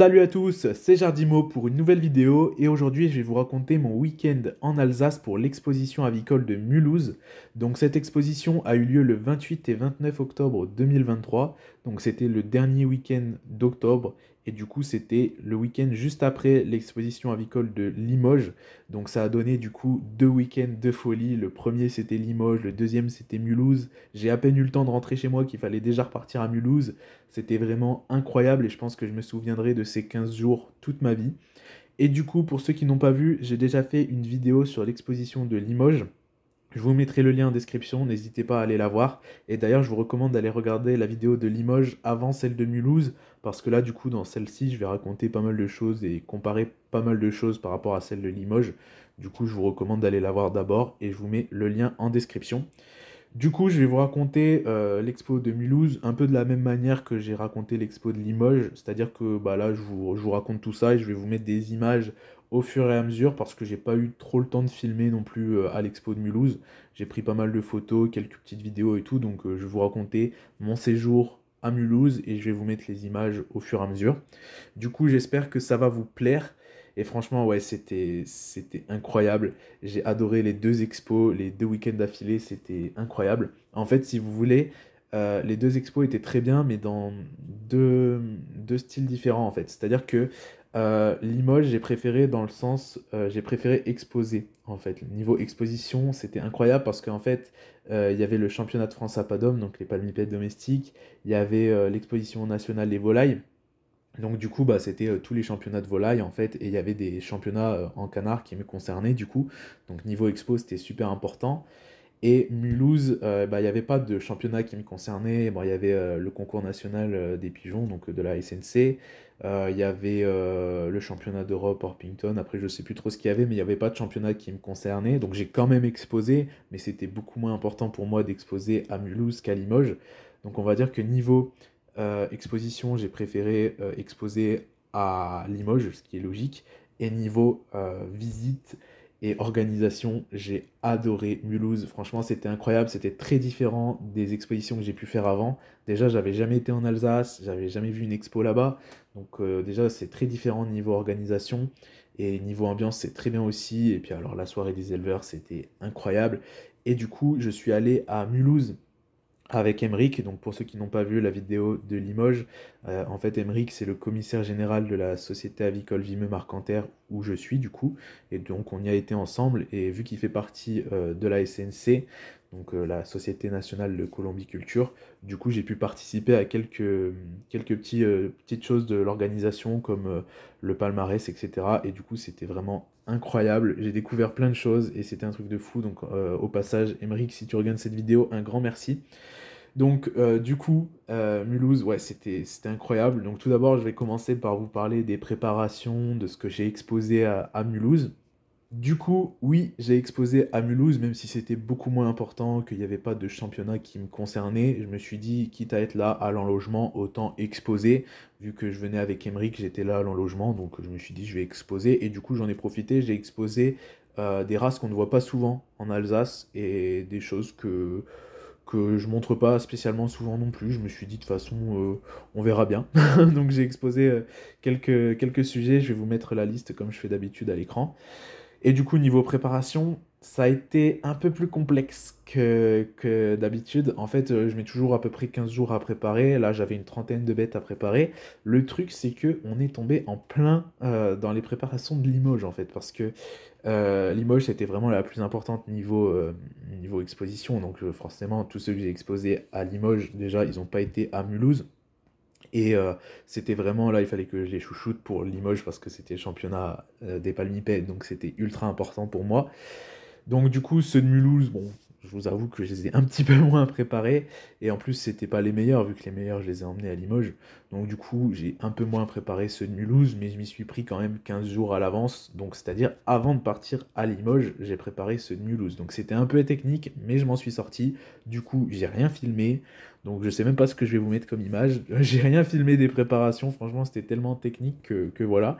Salut à tous, c'est Jardimo pour une nouvelle vidéo et aujourd'hui je vais vous raconter mon week-end en Alsace pour l'exposition avicole de Mulhouse. Donc cette exposition a eu lieu le 28 et 29 octobre 2023, donc c'était le dernier week-end d'octobre et du coup c'était le week-end juste après l'exposition avicole de Limoges. Donc ça a donné du coup deux week-ends de folie, le premier c'était Limoges, le deuxième c'était Mulhouse. J'ai à peine eu le temps de rentrer chez moi qu'il fallait déjà repartir à Mulhouse. C'était vraiment incroyable et je pense que je me souviendrai de ces 15 jours toute ma vie. Et du coup, pour ceux qui n'ont pas vu, j'ai déjà fait une vidéo sur l'exposition de Limoges. Je vous mettrai le lien en description, n'hésitez pas à aller la voir. Et d'ailleurs, je vous recommande d'aller regarder la vidéo de Limoges avant celle de Mulhouse, parce que là, du coup, dans celle-ci, je vais raconter pas mal de choses et comparer pas mal de choses par rapport à celle de Limoges. Du coup, je vous recommande d'aller la voir d'abord et je vous mets le lien en description. Du coup, je vais vous raconter l'expo de Mulhouse un peu de la même manière que j'ai raconté l'expo de Limoges, c'est-à-dire que bah, là, je vous raconte tout ça et je vais vous mettre des images au fur et à mesure parce que j'ai pas eu trop le temps de filmer non plus à l'expo de Mulhouse. J'ai pris pas mal de photos, quelques petites vidéos et tout, donc je vais vous raconter mon séjour à Mulhouse et je vais vous mettre les images au fur et à mesure. Du coup, j'espère que ça va vous plaire. Et franchement, ouais, c'était incroyable. J'ai adoré les deux expos, les deux week-ends d'affilée, c'était incroyable. En fait, si vous voulez, les deux expos étaient très bien, mais dans deux styles différents, en fait. C'est-à-dire que Limoges, j'ai préféré dans le sens, j'ai préféré exposer, en fait. Niveau exposition, c'était incroyable parce qu'en fait, il y avait le championnat de France à pas d'hommes, donc les palmipèdes domestiques. Il y avait l'exposition nationale des volailles. Donc du coup, bah, c'était tous les championnats de volaille en fait, et il y avait des championnats en canard qui me concernaient du coup. Donc niveau expo, c'était super important. Et Mulhouse, bah, il n'y avait pas de championnat qui me concernait. Bon, il y avait le concours national des pigeons, donc de la SNC. Il y avait le championnat d'Europe Orpington. Après, je sais plus trop ce qu'il y avait, mais il n'y avait pas de championnat qui me concernait. Donc j'ai quand même exposé, mais c'était beaucoup moins important pour moi d'exposer à Mulhouse qu'à Limoges. Donc on va dire que niveau exposition, j'ai préféré exposer à Limoges, ce qui est logique. Et niveau visite et organisation, j'ai adoré Mulhouse. Franchement, c'était incroyable. C'était très différent des expositions que j'ai pu faire avant. Déjà, j'avais jamais été en Alsace, j'avais jamais vu une expo là-bas. Donc déjà, c'est très différent niveau organisation. Et niveau ambiance, c'est très bien aussi. Et puis alors, la soirée des éleveurs, c'était incroyable. Et du coup, je suis allé à Mulhouse avec Emeric. Donc pour ceux qui n'ont pas vu la vidéo de Limoges, en fait Emeric c'est le commissaire général de la société avicole Vimeux Marcanterre où je suis du coup, et donc on y a été ensemble, et vu qu'il fait partie de la SNC, donc la Société Nationale de Colombiculture, du coup j'ai pu participer à petites choses de l'organisation comme le palmarès, etc. Et du coup c'était vraiment incroyable, j'ai découvert plein de choses et c'était un truc de fou. Donc au passage, Emeric, si tu regardes cette vidéo, un grand merci. Donc, du coup, Mulhouse, ouais, c'était incroyable. Donc, tout d'abord, je vais commencer par vous parler des préparations, de ce que j'ai exposé à Mulhouse. Du coup, oui, j'ai exposé à Mulhouse, même si c'était beaucoup moins important, qu'il n'y avait pas de championnat qui me concernait. Je me suis dit, quitte à être là à l'enlogement, autant exposer. Vu que je venais avec Emeric, j'étais là à l'enlogement, donc je me suis dit, je vais exposer. Et du coup, j'en ai profité, j'ai exposé des races qu'on ne voit pas souvent en Alsace et des choses que je montre pas spécialement souvent non plus. Je me suis dit de toute façon, on verra bien. Donc j'ai exposé quelques sujets, je vais vous mettre la liste comme je fais d'habitude à l'écran. Et du coup, niveau préparation, ça a été un peu plus complexe que d'habitude. En fait, je mets toujours à peu près 15 jours à préparer. Là, j'avais une trentaine de bêtes à préparer. Le truc, c'est que on est tombé en plein dans les préparations de Limoges, en fait, parce que Limoges, c'était vraiment la plus importante niveau exposition. Donc, forcément, tous ceux que j'ai exposés à Limoges, déjà, ils n'ont pas été à Mulhouse. Et c'était vraiment là, il fallait que je les chouchoute pour Limoges parce que c'était le championnat des palmipèdes, donc c'était ultra important pour moi. Donc du coup, ceux de Mulhouse, bon, je vous avoue que je les ai un petit peu moins préparés. Et en plus, c'était pas les meilleurs, vu que les meilleurs, je les ai emmenés à Limoges. Donc du coup, j'ai un peu moins préparé ceux de Mulhouse, mais je m'y suis pris quand même 15 jours à l'avance. Donc c'est-à-dire, avant de partir à Limoges, j'ai préparé ceux de Mulhouse. Donc c'était un peu technique, mais je m'en suis sorti. Du coup, j'ai rien filmé. Donc je sais même pas ce que je vais vous mettre comme image. J'ai rien filmé des préparations, franchement, c'était tellement technique que voilà.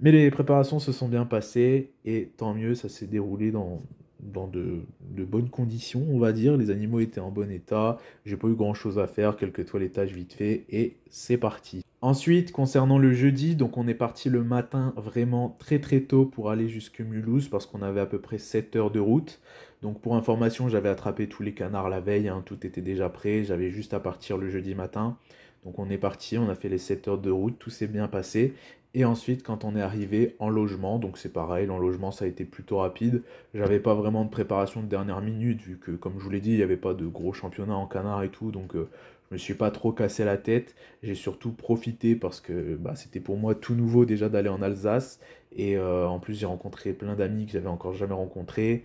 Mais les préparations se sont bien passées et tant mieux, ça s'est déroulé dans de bonnes conditions, on va dire. Les animaux étaient en bon état, j'ai pas eu grand chose à faire, quelques toilettages vite fait et c'est parti. Ensuite, concernant le jeudi, donc on est parti le matin vraiment très très tôt pour aller jusque Mulhouse parce qu'on avait à peu près 7 heures de route. Donc pour information, j'avais attrapé tous les canards la veille, hein, tout était déjà prêt, j'avais juste à partir le jeudi matin. Donc on est parti, on a fait les 7 heures de route, tout s'est bien passé. Et ensuite, quand on est arrivé en logement, donc c'est pareil, l'enlogement ça a été plutôt rapide. J'avais pas vraiment de préparation de dernière minute, vu que comme je vous l'ai dit, il n'y avait pas de gros championnat en canard et tout, donc je me suis pas trop cassé la tête. J'ai surtout profité parce que bah, c'était pour moi tout nouveau déjà d'aller en Alsace. Et en plus, j'ai rencontré plein d'amis que j'avais encore jamais rencontrés.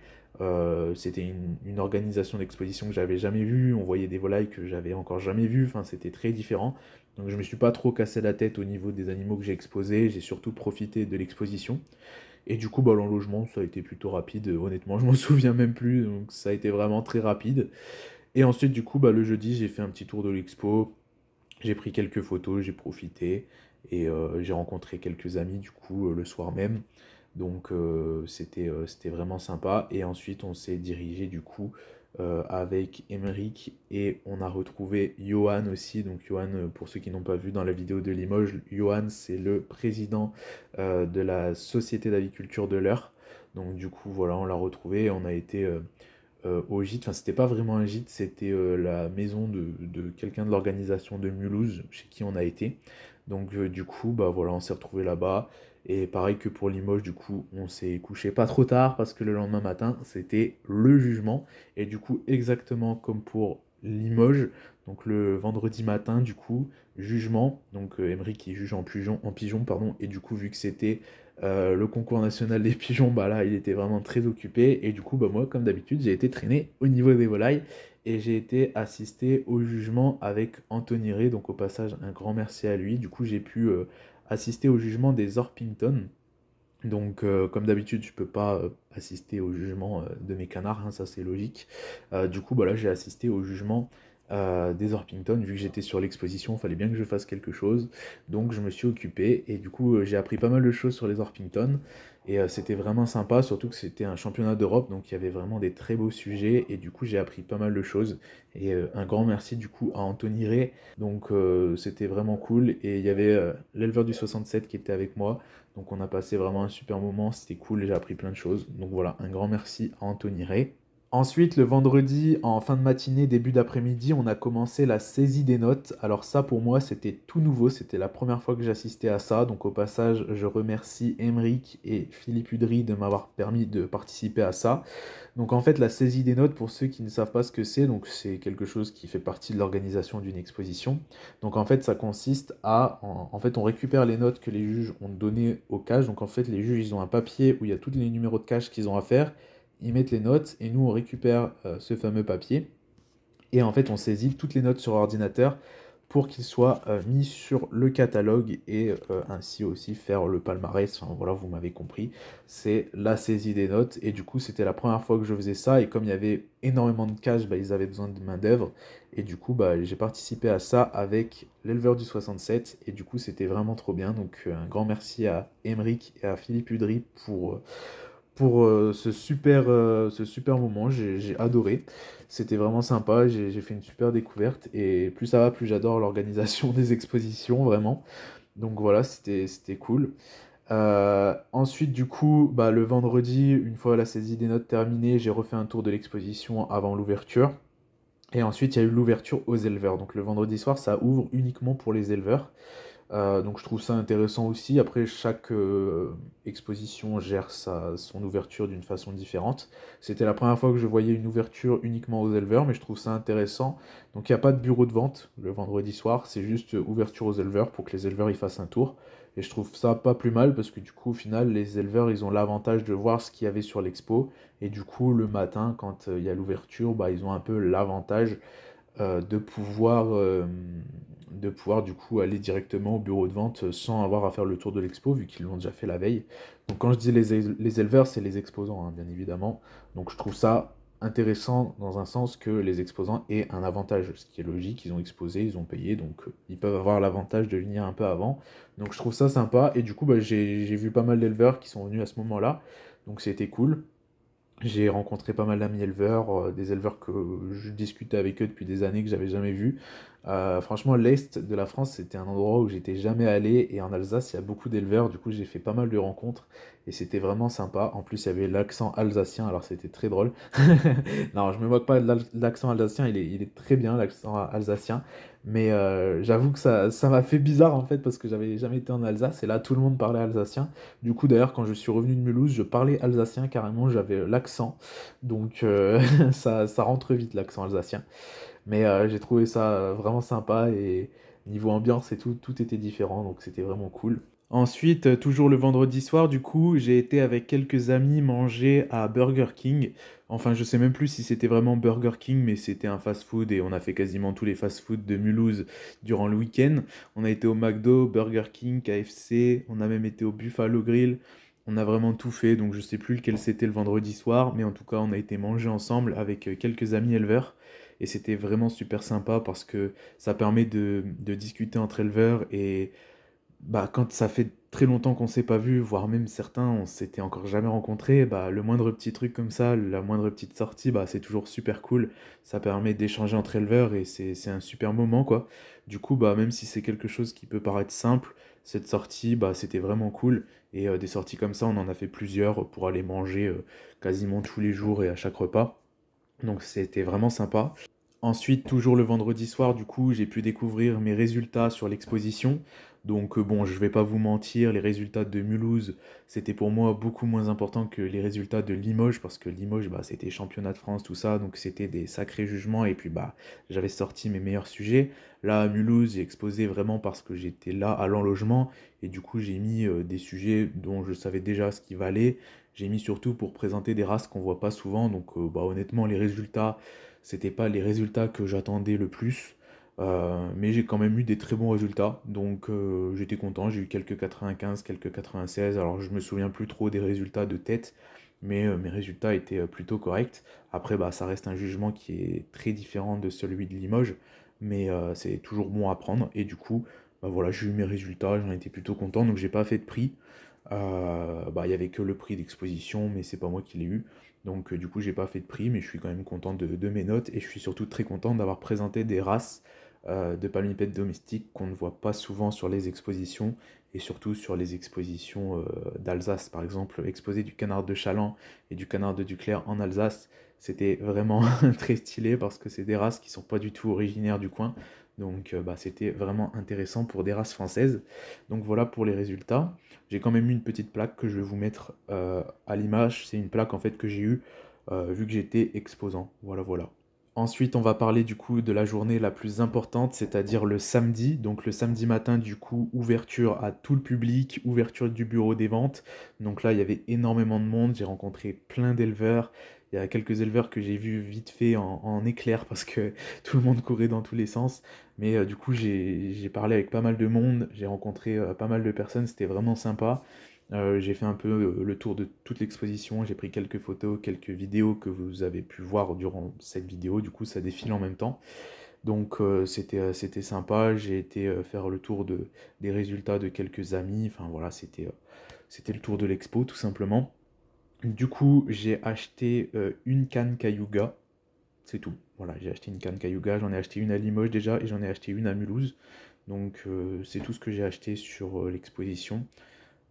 C'était une organisation d'exposition que j'avais jamais vue. On voyait des volailles que j'avais encore jamais vues. Enfin, c'était très différent. Donc, je me suis pas trop cassé la tête au niveau des animaux que j'ai exposés. J'ai surtout profité de l'exposition. Et du coup, bah, l'enlogement, ça a été plutôt rapide. Honnêtement, je m'en souviens même plus. Donc, ça a été vraiment très rapide. Et ensuite, du coup, bah, le jeudi, j'ai fait un petit tour de l'expo. J'ai pris quelques photos, j'ai profité et j'ai rencontré quelques amis du coup le soir même. Donc c'était vraiment sympa. Et ensuite on s'est dirigé du coup avec Emeric et on a retrouvé Johan aussi. Donc Johan, pour ceux qui n'ont pas vu dans la vidéo de Limoges, Johan c'est le président de la Société d'aviculture de l'Eure. Donc du coup voilà, on l'a retrouvé, on a été au gîte. Enfin, c'était pas vraiment un gîte, c'était la maison de quelqu'un de l'organisation de Mulhouse, chez qui on a été. Donc, du coup, bah voilà, on s'est retrouvé là-bas. Et pareil que pour Limoges, du coup, on s'est couché pas trop tard parce que le lendemain matin, c'était le jugement. Et du coup, exactement comme pour Limoges, donc le vendredi matin, du coup, jugement. Donc, Emery qui juge en pigeon, pardon. Et du coup, vu que c'était le concours national des pigeons, bah là, il était vraiment très occupé. Et du coup, bah moi, comme d'habitude, j'ai été traîné au niveau des volailles. Et j'ai été assisté au jugement avec Anthony Ray. Donc au passage, un grand merci à lui. Du coup, j'ai pu assister au jugement des Orpington. Donc, comme d'habitude, je peux pas assister au jugement de mes canards, hein, ça c'est logique. Du coup, bah là, j'ai assisté au jugement des Orpington. Vu que j'étais sur l'exposition, il fallait bien que je fasse quelque chose. Donc, je me suis occupé et du coup, j'ai appris pas mal de choses sur les Orpington. Et c'était vraiment sympa, surtout que c'était un championnat d'Europe, donc il y avait vraiment des très beaux sujets. Et du coup, j'ai appris pas mal de choses. Et un grand merci du coup à Anthony Ray. Donc, c'était vraiment cool. Et il y avait l'éleveur du 67 qui était avec moi. Donc on a passé vraiment un super moment, c'était cool, j'ai appris plein de choses. Donc voilà, un grand merci à Anthony Ray. Ensuite, le vendredi, en fin de matinée, début d'après-midi, on a commencé la saisie des notes. Alors ça, pour moi, c'était tout nouveau. C'était la première fois que j'assistais à ça. Donc au passage, je remercie Emeric et Philippe Udry de m'avoir permis de participer à ça. Donc en fait, la saisie des notes, pour ceux qui ne savent pas ce que c'est, donc c'est quelque chose qui fait partie de l'organisation d'une exposition. Donc en fait, ça consiste à, en fait, on récupère les notes que les juges ont données aux cages. Donc en fait, les juges, ils ont un papier où il y a tous les numéros de cages qu'ils ont à faire. Ils mettent les notes et nous, on récupère ce fameux papier. Et en fait, on saisit toutes les notes sur ordinateur pour qu'ils soient mis sur le catalogue et ainsi aussi faire le palmarès. Enfin, voilà, vous m'avez compris, c'est la saisie des notes. Et du coup, c'était la première fois que je faisais ça. Et comme il y avait énormément de cash, bah, ils avaient besoin de main-d'œuvre. Et du coup, bah, j'ai participé à ça avec l'éleveur du 67. Et du coup, c'était vraiment trop bien. Donc, un grand merci à Emeric et à Philippe Udry pour ce super moment. J'ai adoré. C'était vraiment sympa. J'ai fait une super découverte. Et plus ça va, plus j'adore l'organisation des expositions, vraiment. Donc voilà, c'était cool. Ensuite, du coup, bah, le vendredi, une fois la saisie des notes terminée, j'ai refait un tour de l'exposition avant l'ouverture. Et ensuite, il y a eu l'ouverture aux éleveurs. Donc le vendredi soir, ça ouvre uniquement pour les éleveurs. Donc je trouve ça intéressant aussi. Après, chaque exposition gère son ouverture d'une façon différente. C'était la première fois que je voyais une ouverture uniquement aux éleveurs, mais je trouve ça intéressant. Donc il n'y a pas de bureau de vente le vendredi soir, c'est juste ouverture aux éleveurs pour que les éleveurs y fassent un tour. Et je trouve ça pas plus mal parce que du coup, au final, les éleveurs, ils ont l'avantage de voir ce qu'il y avait sur l'expo. Et du coup, le matin, quand il y a l'ouverture, bah, ils ont un peu l'avantage de pouvoir du coup aller directement au bureau de vente sans avoir à faire le tour de l'expo vu qu'ils l'ont déjà fait la veille. Donc quand je dis les éleveurs, c'est les exposants, hein, bien évidemment. Donc je trouve ça intéressant dans un sens que les exposants aient un avantage, ce qui est logique, ils ont exposé, ils ont payé, donc ils peuvent avoir l'avantage de venir un peu avant. Donc je trouve ça sympa, et du coup bah, j'ai vu pas mal d'éleveurs qui sont venus à ce moment-là, donc c'était cool. J'ai rencontré pas mal d'amis éleveurs, des éleveurs que je discutais avec eux depuis des années que j'avais jamais vus. Franchement, l'Est de la France, c'était un endroit où j'étais jamais allé. Et en Alsace, il y a beaucoup d'éleveurs. Du coup, j'ai fait pas mal de rencontres. Et c'était vraiment sympa. En plus, il y avait l'accent alsacien. Alors, c'était très drôle. Non, je me moque pas de l'accent alsacien. Il est très bien, l'accent alsacien. Mais j'avoue que ça m'a fait bizarre, en fait, parce que j'avais jamais été en Alsace. Et là, tout le monde parlait alsacien. Du coup, d'ailleurs, quand je suis revenu de Mulhouse, je parlais alsacien carrément. J'avais l'accent. Donc, ça rentre vite, l'accent alsacien. Mais j'ai trouvé ça vraiment sympa et niveau ambiance et tout, tout était différent, donc c'était vraiment cool. Ensuite, toujours le vendredi soir, du coup, j'ai été avec quelques amis manger à Burger King. Enfin, je sais même plus si c'était vraiment Burger King, mais c'était un fast-food et on a fait quasiment tous les fast-food de Mulhouse durant le week-end. On a été au McDo, Burger King, KFC, on a même été au Buffalo Grill. On a vraiment tout fait, donc je sais plus lequel c'était le vendredi soir, mais en tout cas, on a été manger ensemble avec quelques amis éleveurs. Et c'était vraiment super sympa parce que ça permet de discuter entre éleveurs et bah, quand ça fait très longtemps qu'on s'est pas vu, voire même certains, on s'était encore jamais rencontrés, bah, le moindre petit truc comme ça, la moindre petite sortie, bah, c'est toujours super cool. Ça permet d'échanger entre éleveurs et c'est un super moment, quoi. Du coup, bah, même si c'est quelque chose qui peut paraître simple, cette sortie, bah, c'était vraiment cool. Et des sorties comme ça, on en a fait plusieurs pour aller manger quasiment tous les jours et à chaque repas. Donc c'était vraiment sympa. Ensuite, toujours le vendredi soir, du coup, j'ai pu découvrir mes résultats sur l'exposition. Donc bon, je vais pas vous mentir, les résultats de Mulhouse, c'était pour moi beaucoup moins important que les résultats de Limoges, parce que Limoges, bah, c'était championnat de France, tout ça, donc c'était des sacrés jugements, et puis bah, j'avais sorti mes meilleurs sujets. Là, à Mulhouse, j'ai exposé vraiment parce que j'étais là à l'enlogement, et du coup, j'ai mis des sujets dont je savais déjà ce qu'ils valaient. J'ai mis surtout pour présenter des races qu'on voit pas souvent, donc bah, honnêtement, les résultats c'était pas les résultats que j'attendais le plus, mais j'ai quand même eu des très bons résultats, donc j'étais content. J'ai eu quelques 95, quelques 96, alors je me souviens plus trop des résultats de tête, mais mes résultats étaient plutôt corrects. Après, bah, ça reste un jugement qui est très différent de celui de Limoges, mais c'est toujours bon à prendre, et du coup, bah, voilà, j'ai eu mes résultats, j'en étais plutôt content, donc j'ai pas fait de prix. Bah, il y avait que le prix d'exposition, mais c'est pas moi qui l'ai eu. Donc du coup, j'ai pas fait de prix, mais je suis quand même content de mes notes et je suis surtout très content d'avoir présenté des races de palmipèdes domestiques qu'on ne voit pas souvent sur les expositions et surtout sur les expositions d'Alsace. Par exemple, exposer du canard de Chaland et du canard de Duclair en Alsace, c'était vraiment très stylé parce que c'est des races qui sont pas du tout originaires du coin. Donc bah, c'était vraiment intéressant pour des races françaises. Donc voilà pour les résultats. J'ai quand même eu une petite plaque que je vais vous mettre à l'image. C'est une plaque en fait que j'ai eue vu que j'étais exposant. Voilà, voilà. Ensuite, on va parler du coup de la journée la plus importante, c'est-à-dire le samedi. Donc le samedi matin, du coup, ouverture à tout le public, ouverture du bureau des ventes. Donc là, il y avait énormément de monde. J'ai rencontré plein d'éleveurs. Il y a quelques éleveurs que j'ai vus vite fait en éclair parce que tout le monde courait dans tous les sens. Mais du coup, j'ai parlé avec pas mal de monde. J'ai rencontré pas mal de personnes. C'était vraiment sympa. J'ai fait un peu le tour de toute l'exposition, j'ai pris quelques photos, quelques vidéos que vous avez pu voir durant cette vidéo, du coup ça défile en même temps. Donc c'était sympa, j'ai été faire le tour des résultats de quelques amis, enfin voilà, c'était le tour de l'expo tout simplement. Du coup j'ai acheté une canne Cayuga, c'est tout. Voilà, j'ai acheté une canne Cayuga, j'en ai acheté une à Limoges déjà et j'en ai acheté une à Mulhouse. Donc c'est tout ce que j'ai acheté sur l'exposition.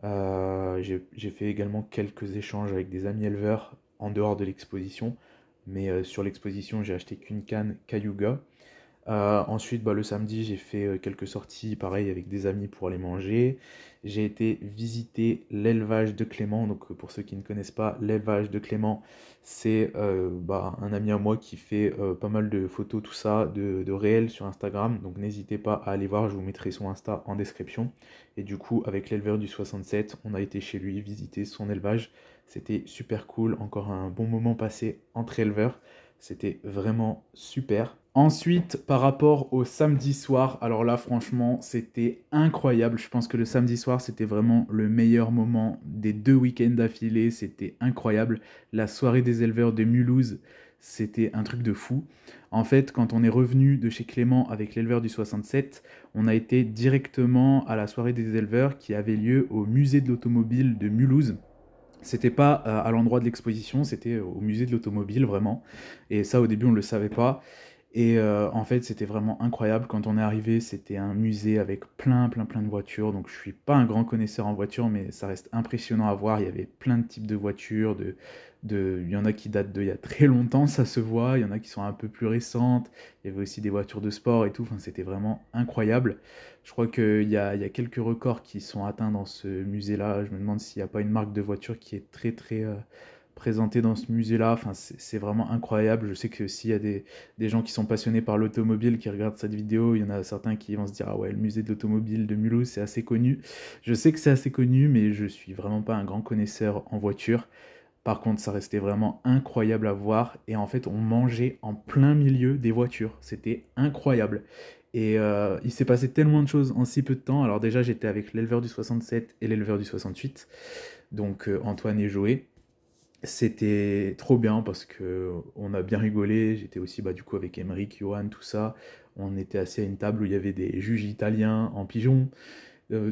J'ai fait également quelques échanges avec des amis éleveurs en dehors de l'exposition, mais sur l'exposition, j'ai acheté qu'une canne Cayuga. Ensuite, bah, le samedi, j'ai fait quelques sorties, pareil, avec des amis pour aller manger. J'ai été visiter l'élevage de Clément. Donc, pour ceux qui ne connaissent pas, l'élevage de Clément, c'est bah, un ami à moi qui fait pas mal de photos, tout ça, de réels sur Instagram. Donc, n'hésitez pas à aller voir, je vous mettrai son Insta en description. Et du coup, avec l'éleveur du 67, on a été chez lui visiter son élevage. C'était super cool, encore un bon moment passé entre éleveurs. C'était vraiment super. Ensuite, par rapport au samedi soir, alors là, franchement, c'était incroyable. Je pense que le samedi soir, c'était vraiment le meilleur moment des 2 week-ends d'affilée. C'était incroyable. La soirée des éleveurs de Mulhouse, c'était un truc de fou. En fait, quand on est revenu de chez Clément avec l'éleveur du 67, on a été directement à la soirée des éleveurs qui avait lieu au musée de l'automobile de Mulhouse. C'était pas à l'endroit de l'exposition, c'était au musée de l'automobile, vraiment. Et ça, au début, on ne le savait pas. Et en fait, c'était vraiment incroyable. Quand on est arrivé, c'était un musée avec plein de voitures. Donc, je suis pas un grand connaisseur en voiture, mais ça reste impressionnant à voir. Il y avait plein de types de voitures. Il y en a qui datent d'il y a très longtemps, ça se voit. Il y en a qui sont un peu plus récentes. Il y avait aussi des voitures de sport et tout. Enfin, c'était vraiment incroyable. Je crois qu'il y a quelques records qui sont atteints dans ce musée-là. Je me demande s'il n'y a pas une marque de voiture qui est très présentée dans ce musée-là. Enfin, c'est vraiment incroyable. Je sais que s'il y a des gens qui sont passionnés par l'automobile qui regardent cette vidéo, il y en a certains qui vont se dire ah ouais, le musée de l'automobile de Mulhouse, c'est assez connu. Je sais que c'est assez connu, mais je suis vraiment pas un grand connaisseur en voiture. Par contre, ça restait vraiment incroyable à voir. Et en fait, on mangeait en plein milieu des voitures. C'était incroyable. Et il s'est passé tellement de choses en si peu de temps. Alors déjà, j'étais avec l'éleveur du 67 et l'éleveur du 68. Donc Antoine et Joé. C'était trop bien parce que on a bien rigolé. J'étais aussi du coup avec Emeric, Johan, tout ça. On était assis à une table où il y avait des juges italiens en pigeon.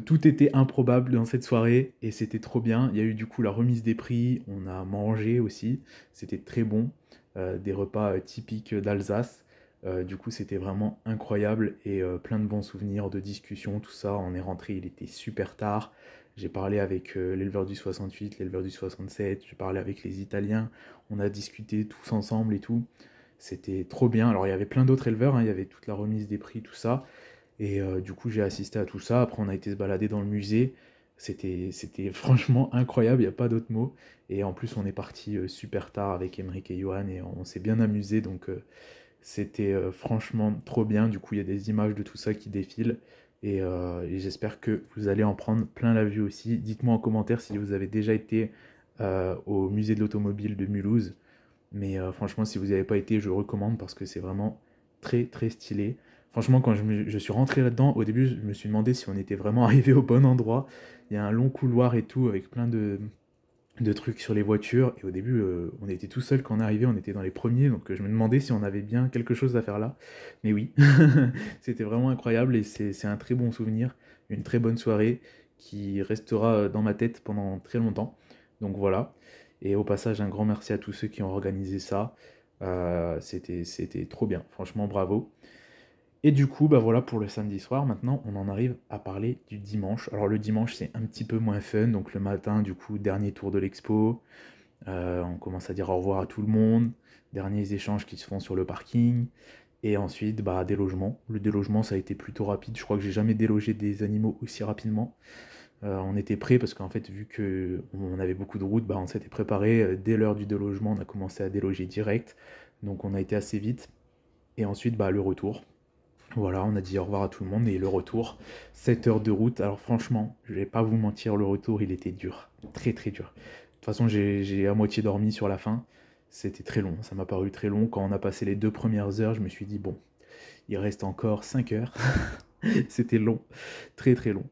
Tout était improbable dans cette soirée et c'était trop bien. Il y a eu du coup la remise des prix, on a mangé aussi, c'était très bon. Des repas typiques d'Alsace. Du coup, c'était vraiment incroyable et plein de bons souvenirs, de discussions, tout ça. On est rentré, il était super tard. J'ai parlé avec l'éleveur du 68, l'éleveur du 67, j'ai parlé avec les Italiens. On a discuté tous ensemble et tout. C'était trop bien. Alors, il y avait plein d'autres éleveurs, hein, il y avait toute la remise des prix, tout ça. Et du coup, j'ai assisté à tout ça. Après, on a été se balader dans le musée. C'était franchement incroyable, il n'y a pas d'autre mot. Et en plus, on est parti super tard avec Emeric et Johan et on s'est bien amusé. Donc, c'était franchement trop bien. Du coup, il y a des images de tout ça qui défilent. Et j'espère que vous allez en prendre plein la vue aussi. Dites-moi en commentaire si vous avez déjà été au musée de l'automobile de Mulhouse. Mais franchement, si vous n'y avez pas été, je recommande parce que c'est vraiment très stylé. Franchement, quand je suis rentré là-dedans, au début, je me suis demandé si on était vraiment arrivé au bon endroit. Il y a un long couloir et tout, avec plein de trucs sur les voitures. Et au début, on était tout seul quand on est arrivé, on était dans les premiers. Donc je me demandais si on avait bien quelque chose à faire là. Mais oui, c'était vraiment incroyable et c'est un très bon souvenir. Une très bonne soirée qui restera dans ma tête pendant très longtemps. Donc voilà. Et au passage, un grand merci à tous ceux qui ont organisé ça. C'était trop bien. Franchement, bravo. Et du coup, voilà pour le samedi soir. Maintenant, on en arrive à parler du dimanche. Alors le dimanche, c'est un petit peu moins fun. Donc le matin, du coup, dernier tour de l'expo. On commence à dire au revoir à tout le monde. Derniers échanges qui se font sur le parking. Et ensuite, délogement. Le délogement, ça a été plutôt rapide. Je crois que j'ai jamais délogé des animaux aussi rapidement. On était prêts parce qu'en fait, vu qu'on avait beaucoup de routes, on s'était préparé. Dès l'heure du délogement, on a commencé à déloger direct. Donc on a été assez vite. Et ensuite, le retour. Voilà, on a dit au revoir à tout le monde et le retour, 7 heures de route. Alors franchement, je vais pas vous mentir, le retour, il était dur, très dur. De toute façon, j'ai à moitié dormi sur la fin. C'était très long, ça m'a paru très long. Quand on a passé les 2 premières heures, je me suis dit, bon, il reste encore 5 heures. C'était long, très long.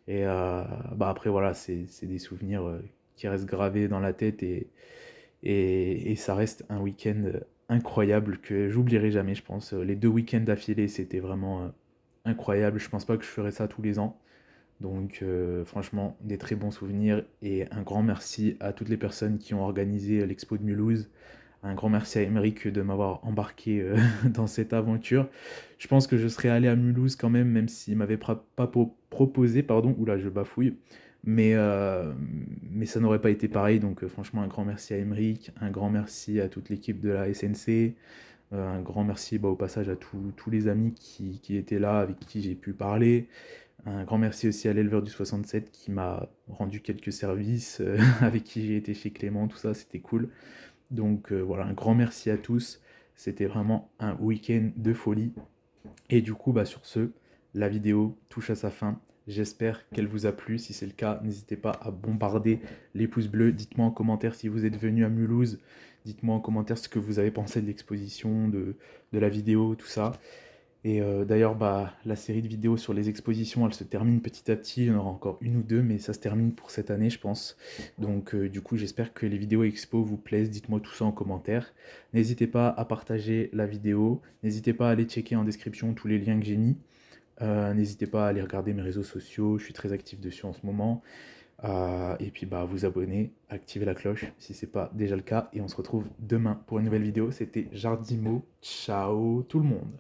Et après, voilà, c'est des souvenirs qui restent gravés dans la tête et ça reste un week-end incroyable que j'oublierai jamais, je pense. Les 2 week-ends d'affilée, c'était vraiment incroyable. Je pense pas que je ferais ça tous les ans. Donc franchement, des très bons souvenirs et un grand merci à toutes les personnes qui ont organisé l'expo de Mulhouse. Un grand merci à Emeric de m'avoir embarqué dans cette aventure. Je pense que je serais allé à Mulhouse quand même, même s'il m'avait pas proposé, pardon, oula, je bafouille. Mais ça n'aurait pas été pareil, donc franchement, un grand merci à Emeric, un grand merci à toute l'équipe de la SNC, un grand merci au passage à tous les amis qui étaient là, avec qui j'ai pu parler. Un grand merci aussi à l'éleveur du 67 qui m'a rendu quelques services, avec qui j'ai été chez Clément, tout ça, c'était cool. Donc voilà, un grand merci à tous. C'était vraiment un week-end de folie. Et du coup, sur ce, la vidéo touche à sa fin. J'espère qu'elle vous a plu. Si c'est le cas, n'hésitez pas à bombarder les pouces bleus. Dites-moi en commentaire si vous êtes venu à Mulhouse. Dites-moi en commentaire ce que vous avez pensé de l'exposition, de la vidéo, tout ça. Et d'ailleurs, la série de vidéos sur les expositions, elle se termine petit à petit. Il y en aura encore une ou deux, mais ça se termine pour cette année, je pense. Donc, du coup, j'espère que les vidéos expo vous plaisent. Dites-moi tout ça en commentaire. N'hésitez pas à partager la vidéo. N'hésitez pas à aller checker en description tous les liens que j'ai mis. N'hésitez pas à aller regarder mes réseaux sociaux. Je suis très actif dessus en ce moment. Et puis bah vous abonner, activer la cloche si c'est pas déjà le cas. Et on se retrouve demain pour une nouvelle vidéo. C'était Jardimo. Ciao tout le monde.